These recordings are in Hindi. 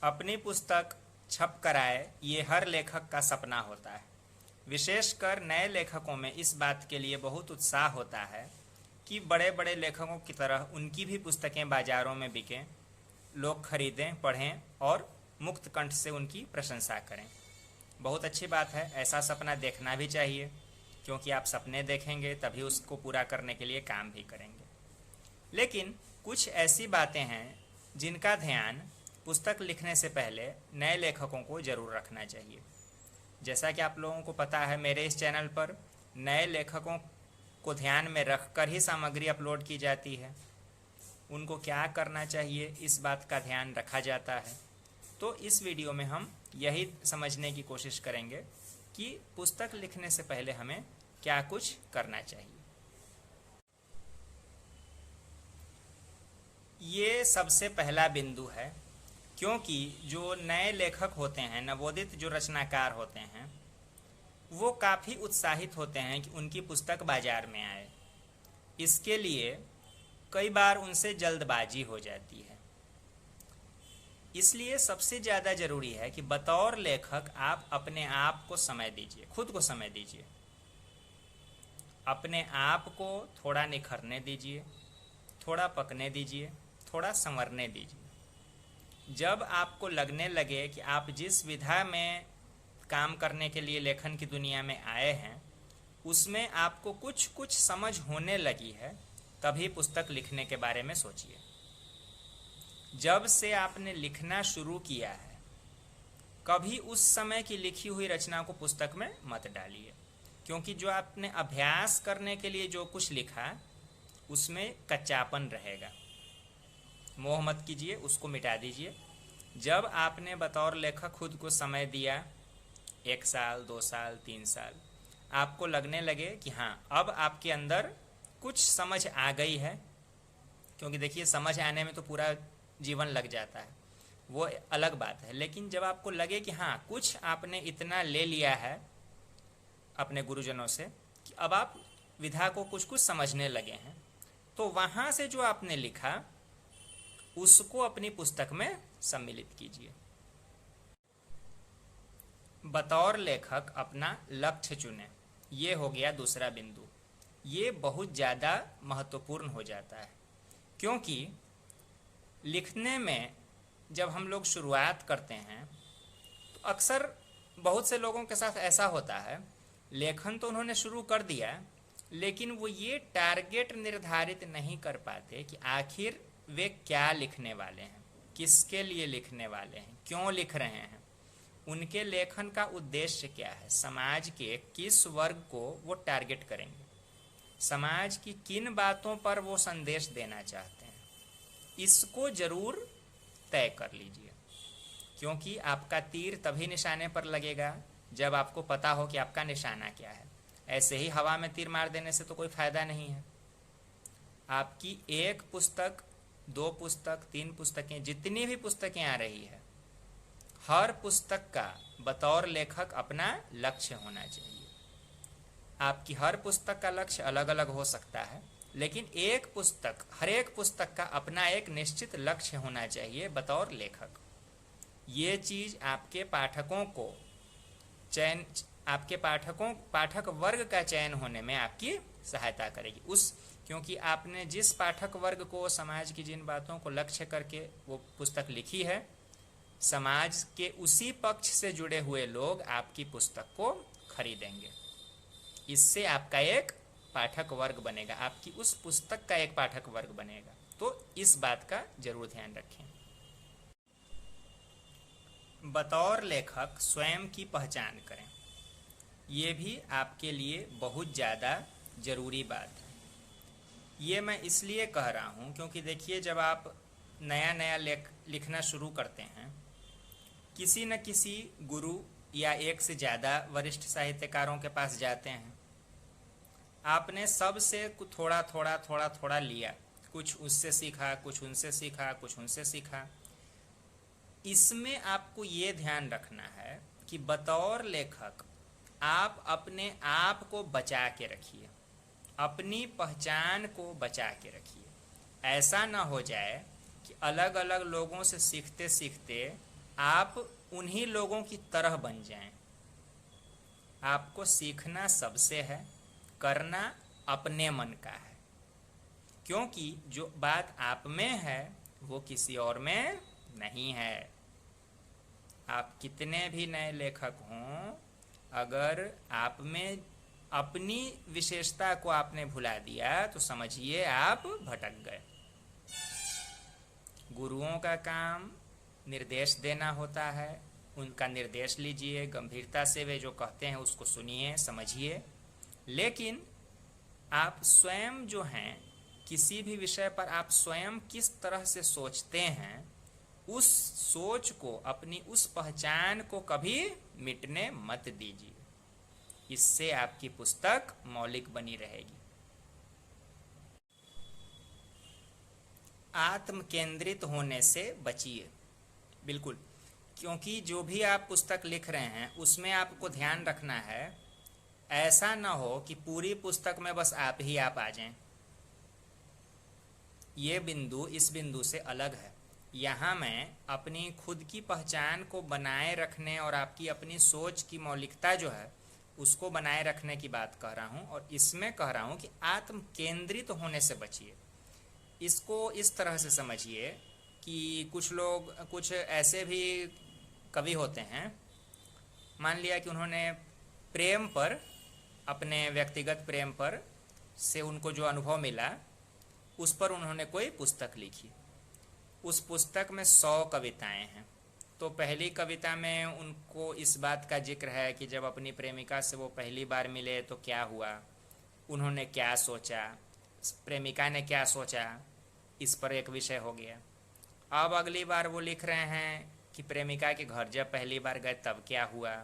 अपनी पुस्तक छप कर आए, ये हर लेखक का सपना होता है। विशेषकर नए लेखकों में इस बात के लिए बहुत उत्साह होता है कि बड़े बड़े लेखकों की तरह उनकी भी पुस्तकें बाज़ारों में बिकें, लोग खरीदें, पढ़ें और मुक्त कंठ से उनकी प्रशंसा करें। बहुत अच्छी बात है, ऐसा सपना देखना भी चाहिए, क्योंकि आप सपने देखेंगे तभी उसको पूरा करने के लिए काम भी करेंगे। लेकिन कुछ ऐसी बातें हैं जिनका ध्यान पुस्तक लिखने से पहले नए लेखकों को ज़रूर रखना चाहिए। जैसा कि आप लोगों को पता है, मेरे इस चैनल पर नए लेखकों को ध्यान में रखकर ही सामग्री अपलोड की जाती है। उनको क्या करना चाहिए इस बात का ध्यान रखा जाता है। तो इस वीडियो में हम यही समझने की कोशिश करेंगे कि पुस्तक लिखने से पहले हमें क्या कुछ करना चाहिए। ये सबसे पहला बिंदु है, क्योंकि जो नए लेखक होते हैं, नवोदित जो रचनाकार होते हैं, वो काफ़ी उत्साहित होते हैं कि उनकी पुस्तक बाजार में आए। इसके लिए कई बार उनसे जल्दबाजी हो जाती है। इसलिए सबसे ज़्यादा ज़रूरी है कि बतौर लेखक आप अपने आप को समय दीजिए, खुद को समय दीजिए, अपने आप को थोड़ा निखरने दीजिए, थोड़ा पकने दीजिए, थोड़ा संवरने दीजिए। जब आपको लगने लगे कि आप जिस विधा में काम करने के लिए लेखन की दुनिया में आए हैं उसमें आपको कुछ कुछ समझ होने लगी है, तभी पुस्तक लिखने के बारे में सोचिए। जब से आपने लिखना शुरू किया है, कभी उस समय की लिखी हुई रचना को पुस्तक में मत डालिए, क्योंकि जो आपने अभ्यास करने के लिए जो कुछ लिखा उसमें कच्चापन रहेगा। मोह मत कीजिए, उसको मिटा दीजिए। जब आपने बतौर लेखक खुद को समय दिया, 1 साल, 2 साल, 3 साल, आपको लगने लगे कि हाँ, अब आपके अंदर कुछ समझ आ गई है, क्योंकि देखिए समझ आने में तो पूरा जीवन लग जाता है, वो अलग बात है। लेकिन जब आपको लगे कि हाँ, कुछ आपने इतना ले लिया है अपने गुरुजनों से कि अब आप विधा को कुछ कुछ समझने लगे हैं, तो वहाँ से जो आपने लिखा उसको अपनी पुस्तक में सम्मिलित कीजिए। बतौर लेखक अपना लक्ष्य चुनें, ये हो गया दूसरा बिंदु। ये बहुत ज़्यादा महत्वपूर्ण हो जाता है, क्योंकि लिखने में जब हम लोग शुरुआत करते हैं तो अक्सर बहुत से लोगों के साथ ऐसा होता है, लेखन तो उन्होंने शुरू कर दिया, लेकिन वो ये टारगेट निर्धारित नहीं कर पाते कि आखिर वे क्या लिखने वाले हैं, किसके लिए लिखने वाले हैं, क्यों लिख रहे हैं, उनके लेखन का उद्देश्य क्या है, समाज के किस वर्ग को वो टारगेट करेंगे, समाज की किन बातों पर वो संदेश देना चाहते हैं। इसको जरूर तय कर लीजिए, क्योंकि आपका तीर तभी निशाने पर लगेगा जब आपको पता हो कि आपका निशाना क्या है। ऐसे ही हवा में तीर मार देने से तो कोई फायदा नहीं है। आपकी 1 पुस्तक, 2 पुस्तक, 3 पुस्तकें, जितनी भी पुस्तकें आ रही है, हर पुस्तक का बतौर लेखक अपना लक्ष्य होना चाहिए। आपकी हर पुस्तक का लक्ष्य अलग अलग हो सकता है, लेकिन हर एक पुस्तक का अपना एक निश्चित लक्ष्य होना चाहिए बतौर लेखक। ये चीज़ आपके पाठकों को पाठक वर्ग का चयन होने में आपकी सहायता करेगी। क्योंकि आपने जिस पाठक वर्ग को, समाज की जिन बातों को लक्ष्य करके वो पुस्तक लिखी है, समाज के उसी पक्ष से जुड़े हुए लोग आपकी पुस्तक को खरीदेंगे। इससे आपका एक पाठक वर्ग बनेगा, आपकी उस पुस्तक का एक पाठक वर्ग बनेगा। तो इस बात का जरूर ध्यान रखें। बतौर लेखक स्वयं की पहचान करें, ये भी आपके लिए बहुत ज़्यादा ज़रूरी बात है। ये मैं इसलिए कह रहा हूँ क्योंकि देखिए, जब आप नया नया लिखना शुरू करते हैं, किसी न किसी गुरु या एक से ज़्यादा वरिष्ठ साहित्यकारों के पास जाते हैं, आपने सबसे थोड़ा थोड़ा थोड़ा थोड़ा लिया, कुछ उससे सीखा, कुछ उनसे सीखा, कुछ उनसे सीखा। इसमें आपको ये ध्यान रखना है कि बतौर लेखक आप अपने आप को बचा के रखिए, अपनी पहचान को बचा के रखिए। ऐसा ना हो जाए कि अलग अलग लोगों से सीखते सीखते आप उन्हीं लोगों की तरह बन जाएं। आपको सीखना सबसे है, करना अपने मन का है, क्योंकि जो बात आप में है वो किसी और में नहीं है। आप कितने भी नए लेखक हों, अगर आप में अपनी विशेषता को आपने भुला दिया तो समझिए आप भटक गए। गुरुओं का काम निर्देश देना होता है, उनका निर्देश लीजिए, गंभीरता से वे जो कहते हैं उसको सुनिए, समझिए। लेकिन आप स्वयं जो हैं, किसी भी विषय पर आप स्वयं किस तरह से सोचते हैं, उस सोच को, अपनी उस पहचान को कभी मिटने मत दीजिए। इससे आपकी पुस्तक मौलिक बनी रहेगी। आत्म केंद्रित होने से बचिए, बिल्कुल, क्योंकि जो भी आप पुस्तक लिख रहे हैं उसमें आपको ध्यान रखना है, ऐसा ना हो कि पूरी पुस्तक में बस आप ही आप आ जाएं। ये बिंदु इस बिंदु से अलग है। यहाँ मैं अपनी खुद की पहचान को बनाए रखने और आपकी अपनी सोच की मौलिकता जो है उसको बनाए रखने की बात कह रहा हूँ, और इसमें कह रहा हूँ कि आत्म केंद्रित होने से बचिए। इसको इस तरह से समझिए कि कुछ लोग, कुछ ऐसे भी कवि होते हैं, मान लिया कि उन्होंने प्रेम पर, अपने व्यक्तिगत प्रेम पर से उनको जो अनुभव मिला उस पर उन्होंने कोई पुस्तक लिखी। उस पुस्तक में 100 कविताएं हैं। तो पहली कविता में उनको इस बात का जिक्र है कि जब अपनी प्रेमिका से वो पहली बार मिले तो क्या हुआ, उन्होंने क्या सोचा, प्रेमिका ने क्या सोचा, इस पर एक विषय हो गया। अब अगली बार वो लिख रहे हैं कि प्रेमिका के घर जब पहली बार गए तब क्या हुआ,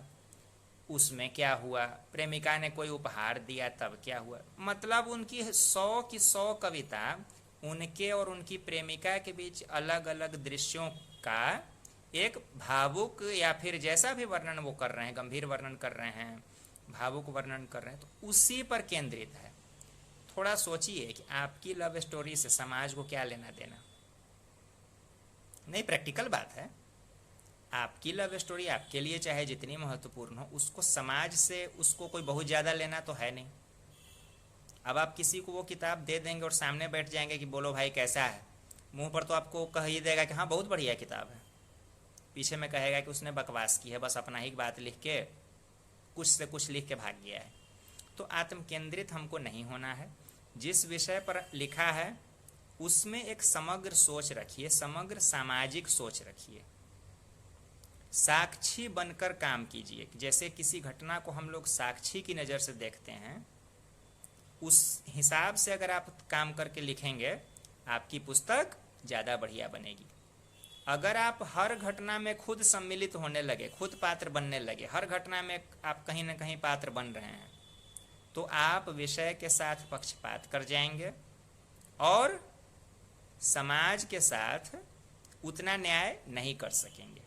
उसमें क्या हुआ, प्रेमिका ने कोई उपहार दिया तब क्या हुआ। मतलब उनकी 100 की 100 कविता उनके और उनकी प्रेमिका के बीच अलग अलग दृश्यों का एक भावुक, या फिर जैसा भी वर्णन वो कर रहे हैं, गंभीर वर्णन कर रहे हैं, भावुक वर्णन कर रहे हैं, तो उसी पर केंद्रित है। थोड़ा सोचिए कि आपकी लव स्टोरी से समाज को क्या लेना देना। नहीं, प्रैक्टिकल बात है। आपकी लव स्टोरी आपके लिए चाहे जितनी महत्वपूर्ण हो, उसको समाज से उसको कोई बहुत ज़्यादा लेना तो है नहीं। अब आप किसी को वो किताब दे देंगे और सामने बैठ जाएंगे कि बोलो भाई कैसा है, मुंह पर तो आपको कह ही देगा कि हाँ बहुत बढ़िया किताब है, पीछे में कहेगा कि उसने बकवास की है, बस अपना ही बात लिख के, कुछ से कुछ लिख के भाग गया है। तो आत्म केंद्रित हमको नहीं होना है। जिस विषय पर लिखा है उसमें एक समग्र सोच रखिए, समग्र सामाजिक सोच रखिए, साक्षी बनकर काम कीजिए। जैसे किसी घटना को हम लोग साक्षी की नज़र से देखते हैं, उस हिसाब से अगर आप काम करके लिखेंगे, आपकी पुस्तक ज़्यादा बढ़िया बनेगी। अगर आप हर घटना में खुद सम्मिलित होने लगे, खुद पात्र बनने लगे, हर घटना में आप कहीं ना कहीं पात्र बन रहे हैं, तो आप विषय के साथ पक्षपात कर जाएंगे और समाज के साथ उतना न्याय नहीं कर सकेंगे।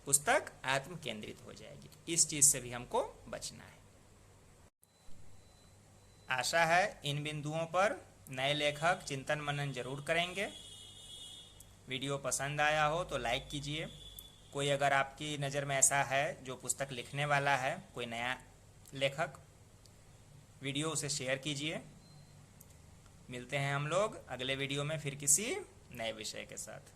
पुस्तक आत्म केंद्रित हो जाएगी। इस चीज़ से भी हमको बचना है। आशा है इन बिंदुओं पर नए लेखक चिंतन मनन जरूर करेंगे। वीडियो पसंद आया हो तो लाइक कीजिए। कोई अगर आपकी नज़र में ऐसा है जो पुस्तक लिखने वाला है, कोई नया लेखक, वीडियो उसे शेयर कीजिए। मिलते हैं हम लोग अगले वीडियो में फिर किसी नए विषय के साथ।